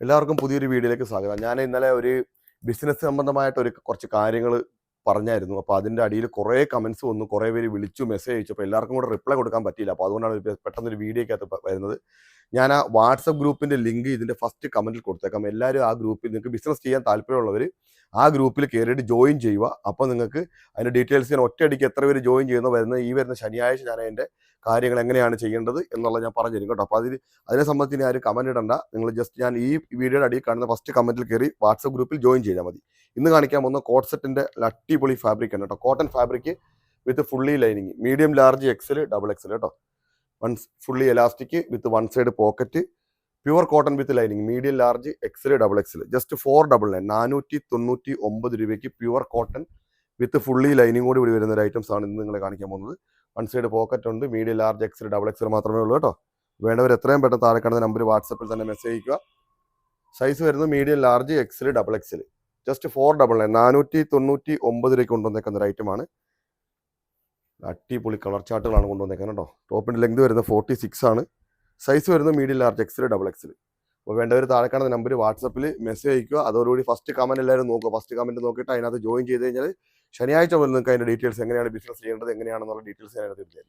എല്ലാവർക്കും പുതിയൊരു വീഡിയോയിലേക്ക് സ്വാഗതം. ഞാൻ ഇന്നലെ ഒരു ബിസിനസ് സംബന്ധമായിട്ട് കുറച്ച് കാര്യങ്ങൾ പറഞ്ഞായിരുന്നു. അപ്പോൾ അതിൻ്റെ അടിയിൽ കുറേ കമൻസ് വന്നു, കുറേ പേര് വിളിച്ചു, മെസ്സേജ് അയച്ചു. അപ്പോൾ എല്ലാവർക്കും കൂടെ റിപ്ലൈ കൊടുക്കാൻ പറ്റിയില്ല. അപ്പോൾ അതുകൊണ്ടാണ് പെട്ടെന്നൊരു വീഡിയോയ്ക്കകത്ത് വരുന്നത്. ഞാൻ ആ വാട്സപ്പ് ഗ്രൂപ്പിൻ്റെ ലിങ്ക് ഇതിൻ്റെ ഫസ്റ്റ് കമൻറ്റിൽ കൊടുത്തേക്കാം. എല്ലാവരും ആ ഗ്രൂപ്പിൽ നിങ്ങൾക്ക് ബിസിനസ് ചെയ്യാൻ താല്പര്യമുള്ളവർ ആ ഗ്രൂപ്പിൽ കയറിയിട്ട് ജോയിൻ ചെയ്യുക. അപ്പോൾ നിങ്ങൾക്ക് അതിൻ്റെ ഡീറ്റെയിൽസ് ഞാൻ ഒറ്റയടിക്ക് എത്ര പേര് ജോയിൻ ചെയ്യുന്നോ വരുന്ന ശനിയാഴ്ച ഞാൻ അതിൻ്റെ കാര്യങ്ങൾ എങ്ങനെയാണ് ചെയ്യേണ്ടത് എന്നുള്ളത് ഞാൻ പറഞ്ഞു തരും കേട്ടോ. അപ്പോൾ അതിനെ സംബന്ധിച്ച് ഞാൻ കമൻറ്റ് ഇടണ്ട. നിങ്ങൾ ജസ്റ്റ് ഞാൻ ഈ വീഡിയോയുടെ അടിയിൽ കാണുന്ന ഫസ്റ്റ് കമൻറ്റിൽ കയറി വാട്സപ്പ് ഗ്രൂപ്പിൽ ജോയിൻ ചെയ്താൽ മതി. ഇന്ന് കാണിക്കാൻ പോകുന്ന കോട്ട് സെറ്റിൻ്റെ അടിപൊളി ഫാബ്രിക് ആണ് കേട്ടോ. Cotton fabric with fully lining, medium, large, XL, double XL കേട്ടോ. Fully elastic with one side pocket, pure cotton with lining, medium, large, XL, double XL, just 499 499 രൂപയ്ക്ക് pure cotton with fully lining കൂടി ഇവിടെ വരുന്ന ഒരു items ആണ് ഇന്ന് നിങ്ങളെ കാണിക്കാൻ പോകുന്നത്. വൺ സൈഡ് പോക്കറ്റ് ഉണ്ട്, medium, large, XL, double XL മാത്രമേ ഉള്ളൂ കേട്ടോ. വേണ്ടവർ എത്രയും പെട്ടെന്ന് താഴെ കാണുന്ന നമ്പർ വാട്സപ്പിൽ തന്നെ മെസ്സേജ് അയക്കുക. സൈസ് വരുന്നത് medium, large, XL, double XL, just 499 499 രൂപയ്ക്ക് കൊണ്ടുവന്നേക്കുന്ന ഒരു ഐറ്റമാണ്. അടിപൊളി കളർ ചാർട്ടുകളാണ് കൊണ്ടുവന്നേക്കുന്നത് കേട്ടോ. ടോപ്പിൻ്റെ ലെങ്ത് വരുന്നത് 46 ആണ്. സൈസ് വരുന്നത് medium, large, XL, double XL. അപ്പോൾ വേണ്ടവർ താഴെ കാണുന്ന നമ്പർ വാട്സപ്പിൽ മെസ്സേജ് അയക്കുക. അതോടുകൂടി ഫസ്റ്റ് കമൻറ്റ് എല്ലാവരും നോക്കുക. ഫസ്റ്റ് കമൻറ്റ് നോക്കിയിട്ട് അതിനകത്ത് ജോയിൻ ചെയ്ത് കഴിഞ്ഞാൽ ശനിയാഴ്ച മുതൽ നിങ്ങൾക്ക് അതിൻ്റെ ഡീറ്റെയിൽസ് എങ്ങനെയാണ് ബിസിനസ് ചെയ്യേണ്ടത് എങ്ങനെയാണെന്നുള്ള ഡീറ്റെയിൽസ് ഞാനത് തീർച്ചയായും.